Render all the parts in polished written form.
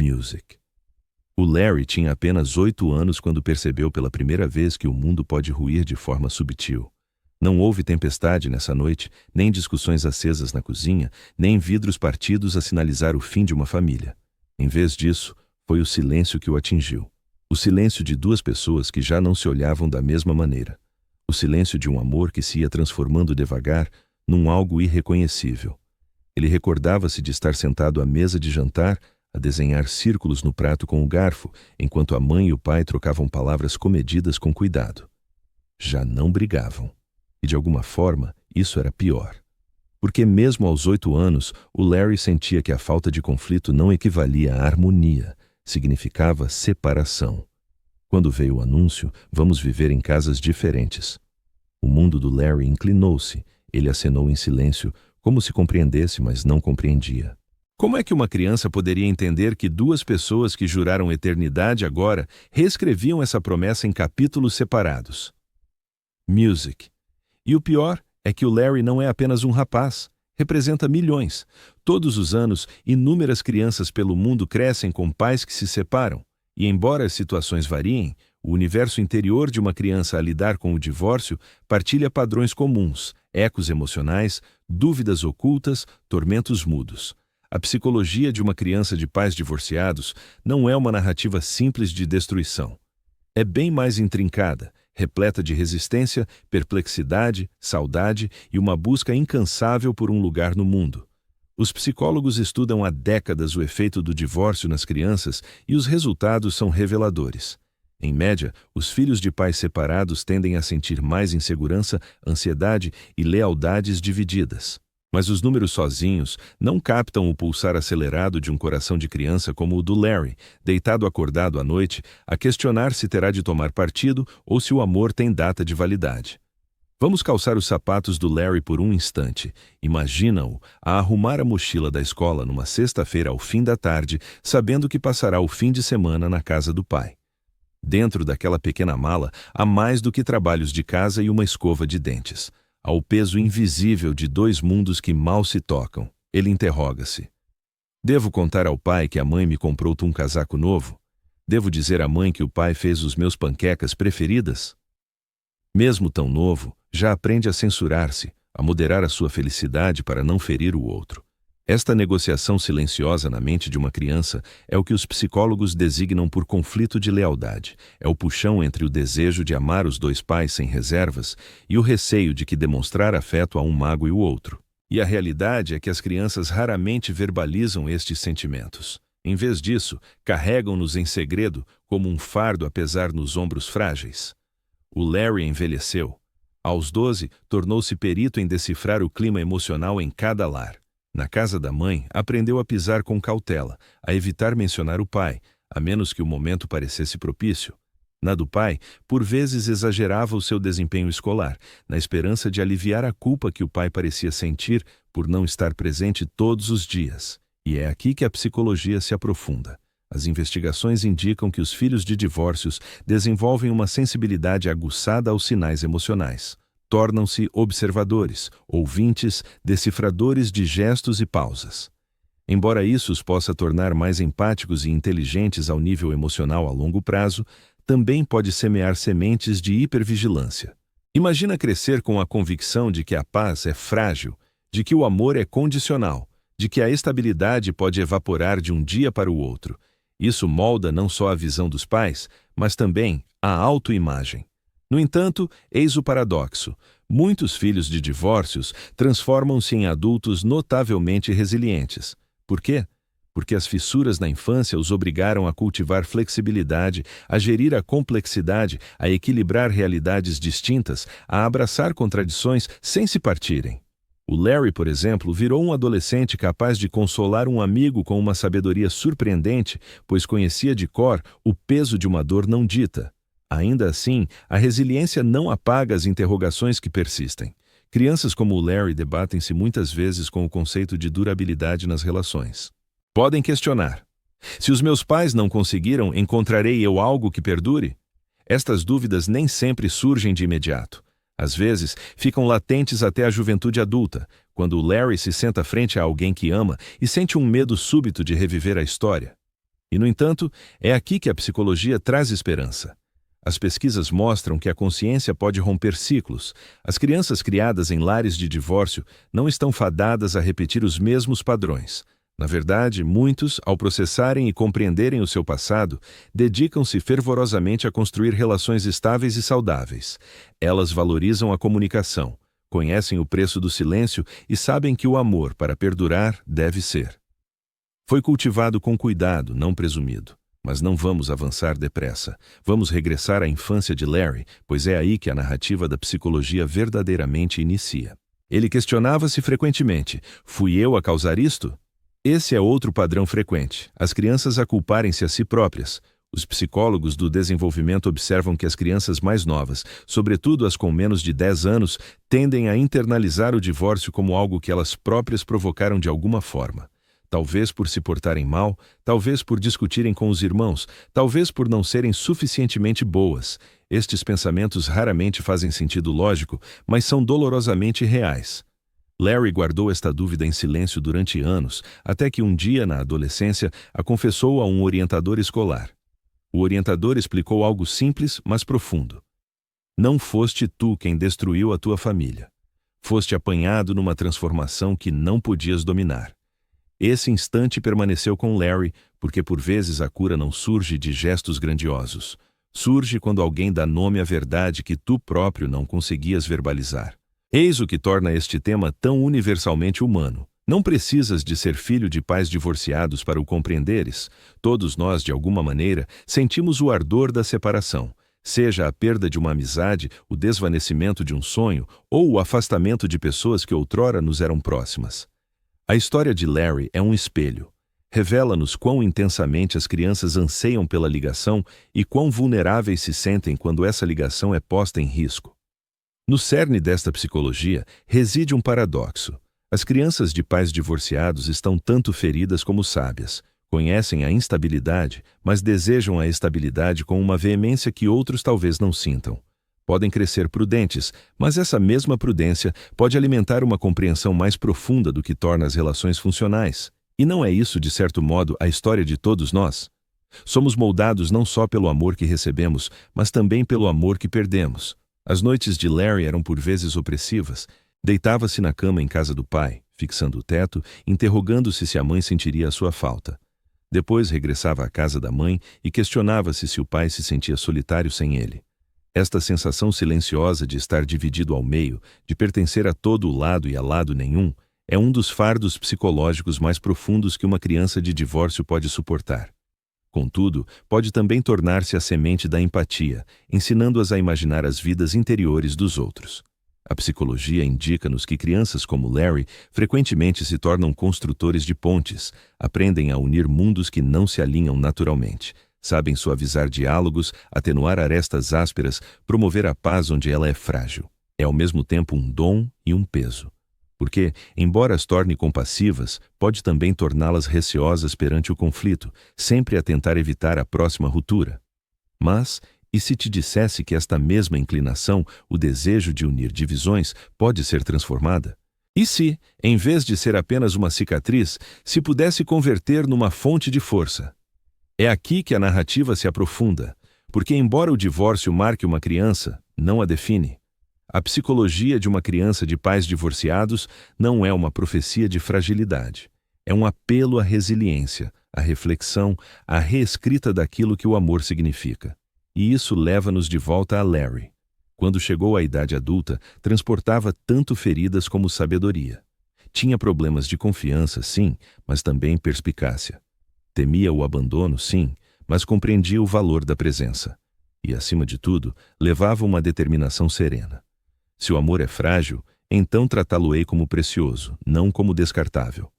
Music. O Larry tinha apenas 8 anos quando percebeu pela primeira vez que o mundo pode ruir de forma subtil. Não houve tempestade nessa noite, nem discussões acesas na cozinha, nem vidros partidos a sinalizar o fim de uma família. Em vez disso, foi o silêncio que o atingiu. O silêncio de duas pessoas que já não se olhavam da mesma maneira. O silêncio de um amor que se ia transformando devagar num algo irreconhecível. Ele recordava-se de estar sentado à mesa de jantar, a desenhar círculos no prato com o garfo, enquanto a mãe e o pai trocavam palavras comedidas com cuidado. Já não brigavam. E de alguma forma, isso era pior. Porque mesmo aos 8 anos, o Larry sentia que a falta de conflito não equivalia à harmonia, significava separação. Quando veio o anúncio, vamos viver em casas diferentes. O mundo do Larry inclinou-se, ele acenou em silêncio, como se compreendesse, mas não compreendia. Como é que uma criança poderia entender que duas pessoas que juraram eternidade agora reescreviam essa promessa em capítulos separados? Music. E o pior é que o Larry não é apenas um rapaz, representa milhões. Todos os anos, inúmeras crianças pelo mundo crescem com pais que se separam, e embora as situações variem, o universo interior de uma criança a lidar com o divórcio partilha padrões comuns, ecos emocionais, dúvidas ocultas, tormentos mudos. A psicologia de uma criança de pais divorciados não é uma narrativa simples de destruição. É bem mais intrincada, repleta de resistência, perplexidade, saudade e uma busca incansável por um lugar no mundo. Os psicólogos estudam há décadas o efeito do divórcio nas crianças e os resultados são reveladores. Em média, os filhos de pais separados tendem a sentir mais insegurança, ansiedade e lealdades divididas. Mas os números sozinhos não captam o pulsar acelerado de um coração de criança como o do Larry, deitado acordado à noite, a questionar se terá de tomar partido ou se o amor tem data de validade. Vamos calçar os sapatos do Larry por um instante. Imagina-o a arrumar a mochila da escola numa sexta-feira ao fim da tarde, sabendo que passará o fim de semana na casa do pai. Dentro daquela pequena mala há mais do que trabalhos de casa e uma escova de dentes. Há o peso invisível de 2 mundos que mal se tocam. Ele interroga-se. Devo contar ao pai que a mãe me comprou um casaco novo? Devo dizer à mãe que o pai fez os meus panquecas preferidas? Mesmo tão novo, já aprende a censurar-se, a moderar a sua felicidade para não ferir o outro. Esta negociação silenciosa na mente de uma criança é o que os psicólogos designam por conflito de lealdade. É o puxão entre o desejo de amar os 2 pais sem reservas e o receio de que demonstrar afeto a um magoe o outro. E a realidade é que as crianças raramente verbalizam estes sentimentos. Em vez disso, carregam-nos em segredo como um fardo a pesar nos ombros frágeis. O Larry envelheceu. Aos 12, tornou-se perito em decifrar o clima emocional em cada lar. Na casa da mãe, aprendeu a pisar com cautela, a evitar mencionar o pai, a menos que o momento parecesse propício. Na do pai, por vezes exagerava o seu desempenho escolar, na esperança de aliviar a culpa que o pai parecia sentir por não estar presente todos os dias. E é aqui que a psicologia se aprofunda. As investigações indicam que os filhos de divórcios desenvolvem uma sensibilidade aguçada aos sinais emocionais. Tornam-se observadores, ouvintes, decifradores de gestos e pausas. Embora isso os possa tornar mais empáticos e inteligentes ao nível emocional a longo prazo, também pode semear sementes de hipervigilância. Imagina crescer com a convicção de que a paz é frágil, de que o amor é condicional, de que a estabilidade pode evaporar de um dia para o outro. Isso molda não só a visão dos pais, mas também a autoimagem. No entanto, eis o paradoxo. Muitos filhos de divórcios transformam-se em adultos notavelmente resilientes. Por quê? Porque as fissuras na infância os obrigaram a cultivar flexibilidade, a gerir a complexidade, a equilibrar realidades distintas, a abraçar contradições sem se partirem. O Larry, por exemplo, virou um adolescente capaz de consolar um amigo com uma sabedoria surpreendente, pois conhecia de cor o peso de uma dor não dita. Ainda assim, a resiliência não apaga as interrogações que persistem. Crianças como o Larry debatem-se muitas vezes com o conceito de durabilidade nas relações. Podem questionar: se os meus pais não conseguiram, encontrarei eu algo que perdure? Estas dúvidas nem sempre surgem de imediato. Às vezes, ficam latentes até a juventude adulta, quando o Larry se senta frente a alguém que ama e sente um medo súbito de reviver a história. E, no entanto, é aqui que a psicologia traz esperança. As pesquisas mostram que a consciência pode romper ciclos. As crianças criadas em lares de divórcio não estão fadadas a repetir os mesmos padrões. Na verdade, muitos, ao processarem e compreenderem o seu passado, dedicam-se fervorosamente a construir relações estáveis e saudáveis. Elas valorizam a comunicação, conhecem o preço do silêncio e sabem que o amor, para perdurar, deve ser. Foi cultivado com cuidado, não presumido. Mas não vamos avançar depressa. Vamos regressar à infância de Larry, pois é aí que a narrativa da psicologia verdadeiramente inicia. Ele questionava-se frequentemente: fui eu a causar isto? Esse é outro padrão frequente, as crianças a culparem-se a si próprias. Os psicólogos do desenvolvimento observam que as crianças mais novas, sobretudo as com menos de 10 anos, tendem a internalizar o divórcio como algo que elas próprias provocaram de alguma forma. Talvez por se portarem mal, talvez por discutirem com os irmãos, talvez por não serem suficientemente boas. Estes pensamentos raramente fazem sentido lógico, mas são dolorosamente reais. Larry guardou esta dúvida em silêncio durante anos, até que um dia, na adolescência, a confessou a um orientador escolar. O orientador explicou algo simples, mas profundo. Não foste tu quem destruiu a tua família. Foste apanhado numa transformação que não podias dominar. Esse instante permaneceu com Larry, porque por vezes a cura não surge de gestos grandiosos. Surge quando alguém dá nome à verdade que tu próprio não conseguias verbalizar. Eis o que torna este tema tão universalmente humano. Não precisas de ser filho de pais divorciados para o compreenderes. Todos nós, de alguma maneira, sentimos o ardor da separação. Seja a perda de uma amizade, o desvanecimento de um sonho ou o afastamento de pessoas que outrora nos eram próximas. A história de Larry é um espelho. Revela-nos quão intensamente as crianças anseiam pela ligação e quão vulneráveis se sentem quando essa ligação é posta em risco. No cerne desta psicologia reside um paradoxo. As crianças de pais divorciados estão tanto feridas como sábias. Conhecem a instabilidade, mas desejam a estabilidade com uma veemência que outros talvez não sintam. Podem crescer prudentes, mas essa mesma prudência pode alimentar uma compreensão mais profunda do que torna as relações funcionais. E não é isso, de certo modo, a história de todos nós? Somos moldados não só pelo amor que recebemos, mas também pelo amor que perdemos. As noites de Larry eram por vezes opressivas. Deitava-se na cama em casa do pai, fixando o teto, interrogando-se se a mãe sentiria a sua falta. Depois regressava à casa da mãe e questionava-se se o pai se sentia solitário sem ele. Esta sensação silenciosa de estar dividido ao meio, de pertencer a todo o lado e a lado nenhum, é um dos fardos psicológicos mais profundos que uma criança de divórcio pode suportar. Contudo, pode também tornar-se a semente da empatia, ensinando-as a imaginar as vidas interiores dos outros. A psicologia indica-nos que crianças como Larry frequentemente se tornam construtores de pontes, aprendem a unir mundos que não se alinham naturalmente, sabem suavizar diálogos, atenuar arestas ásperas, promover a paz onde ela é frágil. É ao mesmo tempo um dom e um peso. Porque, embora as torne compassivas, pode também torná-las receosas perante o conflito, sempre a tentar evitar a próxima ruptura. Mas, e se te dissesse que esta mesma inclinação, o desejo de unir divisões, pode ser transformada? E se, em vez de ser apenas uma cicatriz, se pudesse converter numa fonte de força? É aqui que a narrativa se aprofunda, porque embora o divórcio marque uma criança, não a define. A psicologia de uma criança de pais divorciados não é uma profecia de fragilidade. É um apelo à resiliência, à reflexão, à reescrita daquilo que o amor significa. E isso leva-nos de volta a Larry. Quando chegou à idade adulta, transportava tanto feridas como sabedoria. Tinha problemas de confiança, sim, mas também perspicácia. Temia o abandono, sim, mas compreendia o valor da presença. E, acima de tudo, levava uma determinação serena. Se o amor é frágil, então tratá-lo-ei como precioso, não como descartável.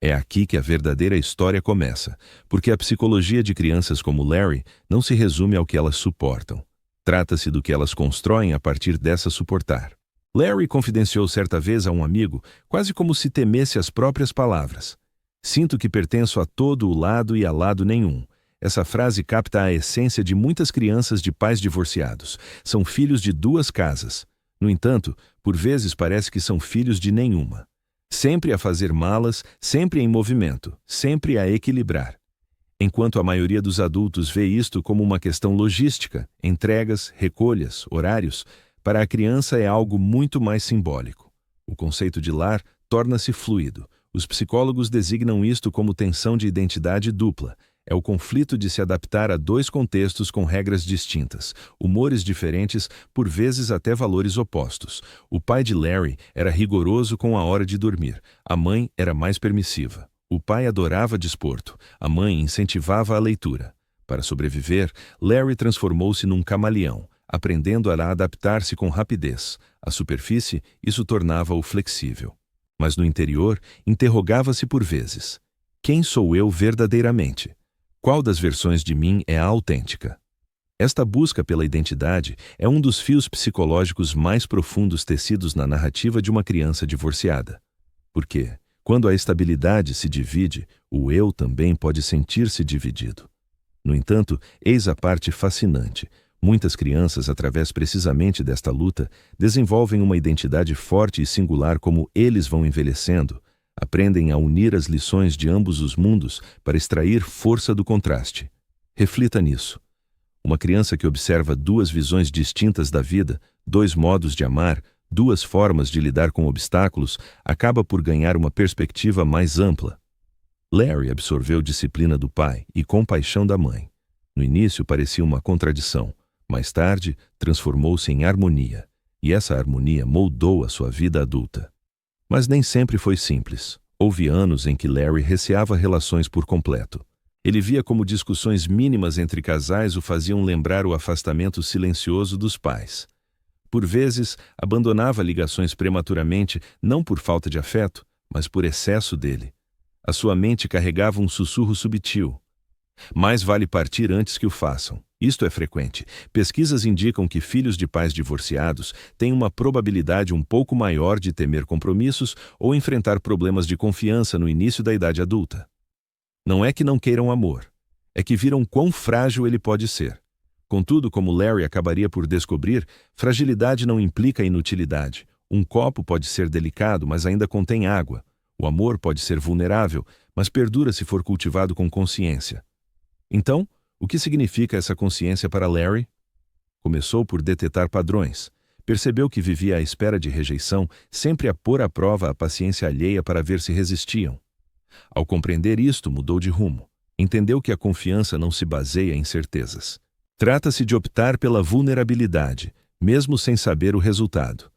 É aqui que a verdadeira história começa, porque a psicologia de crianças como Larry não se resume ao que elas suportam. Trata-se do que elas constroem a partir dessa suportar. Larry confidenciou certa vez a um amigo, quase como se temesse as próprias palavras. Sinto que pertenço a todo o lado e a lado nenhum. Essa frase capta a essência de muitas crianças de pais divorciados. São filhos de duas casas. No entanto, por vezes parece que são filhos de nenhuma. Sempre a fazer malas, sempre em movimento, sempre a equilibrar. Enquanto a maioria dos adultos vê isto como uma questão logística, entregas, recolhas, horários, para a criança é algo muito mais simbólico. O conceito de lar torna-se fluido. Os psicólogos designam isto como tensão de identidade dupla. É o conflito de se adaptar a dois contextos com regras distintas, humores diferentes, por vezes até valores opostos. O pai de Larry era rigoroso com a hora de dormir. A mãe era mais permissiva. O pai adorava desporto. A mãe incentivava a leitura. Para sobreviver, Larry transformou-se num camaleão, aprendendo a adaptar-se com rapidez. À superfície, isso tornava-o flexível. Mas no interior, interrogava-se por vezes: quem sou eu verdadeiramente? Qual das versões de mim é a autêntica? Esta busca pela identidade é um dos fios psicológicos mais profundos tecidos na narrativa de uma criança divorciada. Porque, quando a estabilidade se divide, o eu também pode sentir-se dividido. No entanto, eis a parte fascinante. Muitas crianças, através precisamente desta luta, desenvolvem uma identidade forte e singular como eles vão envelhecendo, aprendem a unir as lições de ambos os mundos para extrair força do contraste. Reflita nisso. Uma criança que observa duas visões distintas da vida, dois modos de amar, duas formas de lidar com obstáculos, acaba por ganhar uma perspectiva mais ampla. Larry absorveu disciplina do pai e compaixão da mãe. No início parecia uma contradição. Mais tarde, transformou-se em harmonia, e essa harmonia moldou a sua vida adulta. Mas nem sempre foi simples. Houve anos em que Larry receava relações por completo. Ele via como discussões mínimas entre casais o faziam lembrar o afastamento silencioso dos pais. Por vezes, abandonava ligações prematuramente, não por falta de afeto, mas por excesso dele. A sua mente carregava um sussurro subtil. Mais vale partir antes que o façam. Isto é frequente. Pesquisas indicam que filhos de pais divorciados têm uma probabilidade um pouco maior de temer compromissos ou enfrentar problemas de confiança no início da idade adulta. Não é que não queiram amor, é que viram quão frágil ele pode ser. Contudo, como Larry acabaria por descobrir, fragilidade não implica inutilidade. Um copo pode ser delicado, mas ainda contém água. O amor pode ser vulnerável, mas perdura se for cultivado com consciência. Então, o que significa essa consciência para Larry? Começou por detectar padrões. Percebeu que vivia à espera de rejeição, sempre a pôr à prova a paciência alheia para ver se resistiam. Ao compreender isto, mudou de rumo. Entendeu que a confiança não se baseia em certezas. Trata-se de optar pela vulnerabilidade, mesmo sem saber o resultado.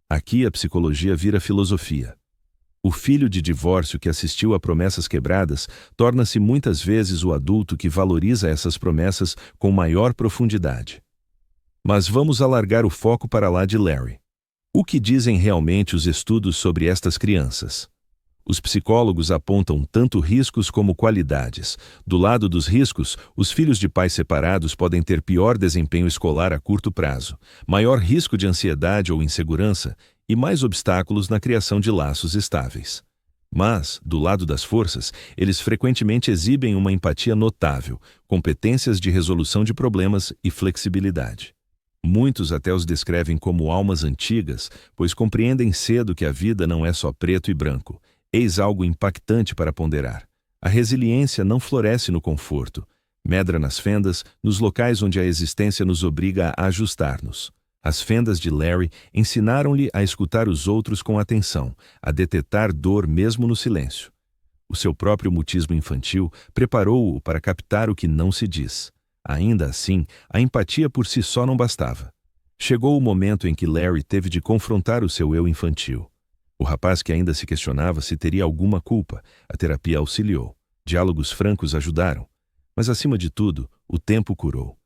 Aqui a psicologia vira filosofia. O filho de divórcio que assistiu a promessas quebradas torna-se muitas vezes o adulto que valoriza essas promessas com maior profundidade. Mas vamos alargar o foco para lá de Larry. O que dizem realmente os estudos sobre estas crianças? Os psicólogos apontam tanto riscos como qualidades. Do lado dos riscos, os filhos de pais separados podem ter pior desempenho escolar a curto prazo, maior risco de ansiedade ou insegurança e mais obstáculos na criação de laços estáveis. Mas, do lado das forças, eles frequentemente exibem uma empatia notável, competências de resolução de problemas e flexibilidade. Muitos até os descrevem como almas antigas, pois compreendem cedo que a vida não é só preto e branco. Eis algo impactante para ponderar. A resiliência não floresce no conforto, medra nas fendas, nos locais onde a existência nos obriga a ajustar-nos. As fendas de Larry ensinaram-lhe a escutar os outros com atenção, a detectar dor mesmo no silêncio. O seu próprio mutismo infantil preparou-o para captar o que não se diz. Ainda assim, a empatia por si só não bastava. Chegou o momento em que Larry teve de confrontar o seu eu infantil. O rapaz que ainda se questionava se teria alguma culpa, a terapia auxiliou. Diálogos francos ajudaram. Mas, acima de tudo, o tempo curou.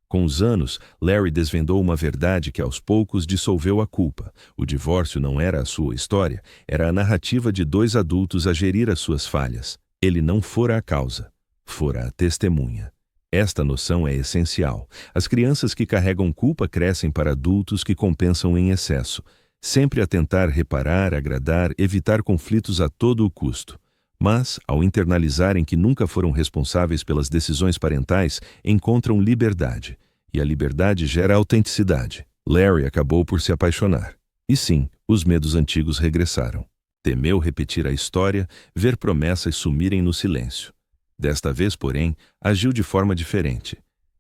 Com os anos, Larry desvendou uma verdade que aos poucos dissolveu a culpa. O divórcio não era a sua história, era a narrativa de dois adultos a gerir as suas falhas. Ele não fora a causa, fora a testemunha. Esta noção é essencial. As crianças que carregam culpa crescem para adultos que compensam em excesso, sempre a tentar reparar, agradar, evitar conflitos a todo o custo. Mas, ao internalizarem que nunca foram responsáveis pelas decisões parentais, encontram liberdade. E a liberdade gera autenticidade. Larry acabou por se apaixonar. E sim, os medos antigos regressaram. Temeu repetir a história, ver promessas sumirem no silêncio. Desta vez, porém, agiu de forma diferente.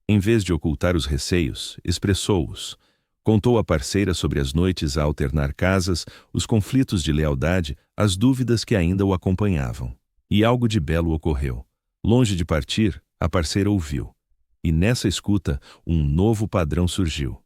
Em vez de ocultar os receios, expressou-os. Contou à parceira sobre as noites a alternar casas, os conflitos de lealdade, as dúvidas que ainda o acompanhavam. E algo de belo ocorreu. Longe de partir, a parceira ouviu. E nessa escuta, um novo padrão surgiu.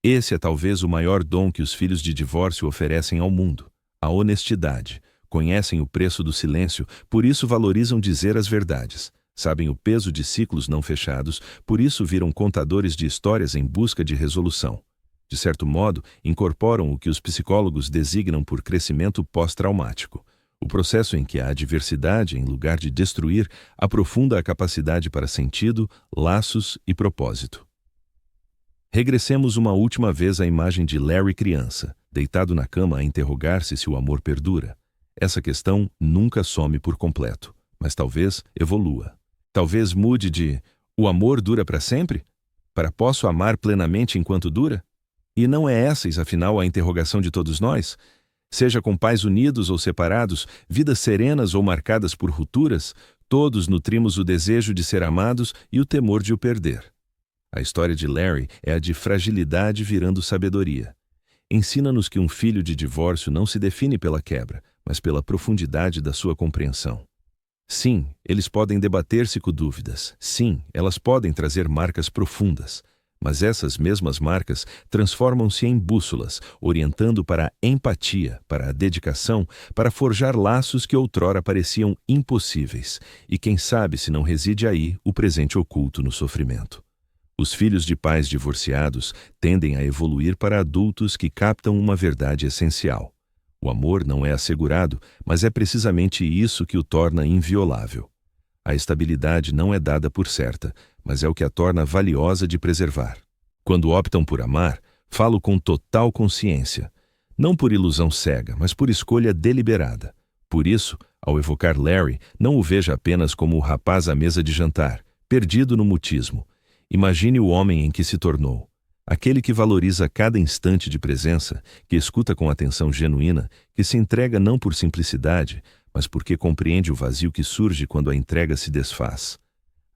Esse é talvez o maior dom que os filhos de divórcio oferecem ao mundo: a honestidade. Conhecem o preço do silêncio, por isso valorizam dizer as verdades. Sabem o peso de ciclos não fechados, por isso viram contadores de histórias em busca de resolução. De certo modo, incorporam o que os psicólogos designam por crescimento pós-traumático. O processo em que a adversidade, em lugar de destruir, aprofunda a capacidade para sentido, laços e propósito. Regressemos uma última vez à imagem de Larry criança, deitado na cama a interrogar-se se o amor perdura. Essa questão nunca some por completo, mas talvez evolua. Talvez mude de "o amor dura para sempre?" para "posso amar plenamente enquanto dura?" E não é essa, afinal, a interrogação de todos nós? Seja com pais unidos ou separados, vidas serenas ou marcadas por rupturas, todos nutrimos o desejo de ser amados e o temor de o perder. A história de Larry é a de fragilidade virando sabedoria. Ensina-nos que um filho de divórcio não se define pela quebra, mas pela profundidade da sua compreensão. Sim, eles podem debater-se com dúvidas. Sim, elas podem trazer marcas profundas. Mas essas mesmas marcas transformam-se em bússolas, orientando para a empatia, para a dedicação, para forjar laços que outrora pareciam impossíveis. E quem sabe se não reside aí o presente oculto no sofrimento. Os filhos de pais divorciados tendem a evoluir para adultos que captam uma verdade essencial. O amor não é assegurado, mas é precisamente isso que o torna inviolável. A estabilidade não é dada por certa, mas é o que a torna valiosa de preservar. Quando optam por amar, falo com total consciência, não por ilusão cega, mas por escolha deliberada. Por isso, ao evocar Larry, não o veja apenas como o rapaz à mesa de jantar, perdido no mutismo. Imagine o homem em que se tornou. Aquele que valoriza cada instante de presença, que escuta com atenção genuína, que se entrega não por simplicidade, mas porque compreende o vazio que surge quando a entrega se desfaz.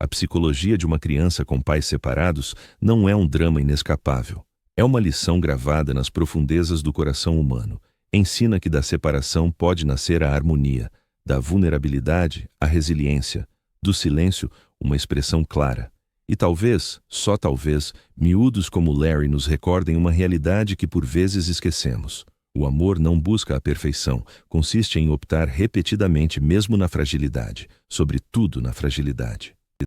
A psicologia de uma criança com pais separados não é um drama inescapável. É uma lição gravada nas profundezas do coração humano. Ensina que da separação pode nascer a harmonia, da vulnerabilidade a resiliência, do silêncio uma expressão clara. E talvez, só talvez, miúdos como Larry nos recordem uma realidade que por vezes esquecemos. O amor não busca a perfeição, consiste em optar repetidamente mesmo na fragilidade, sobretudo na fragilidade.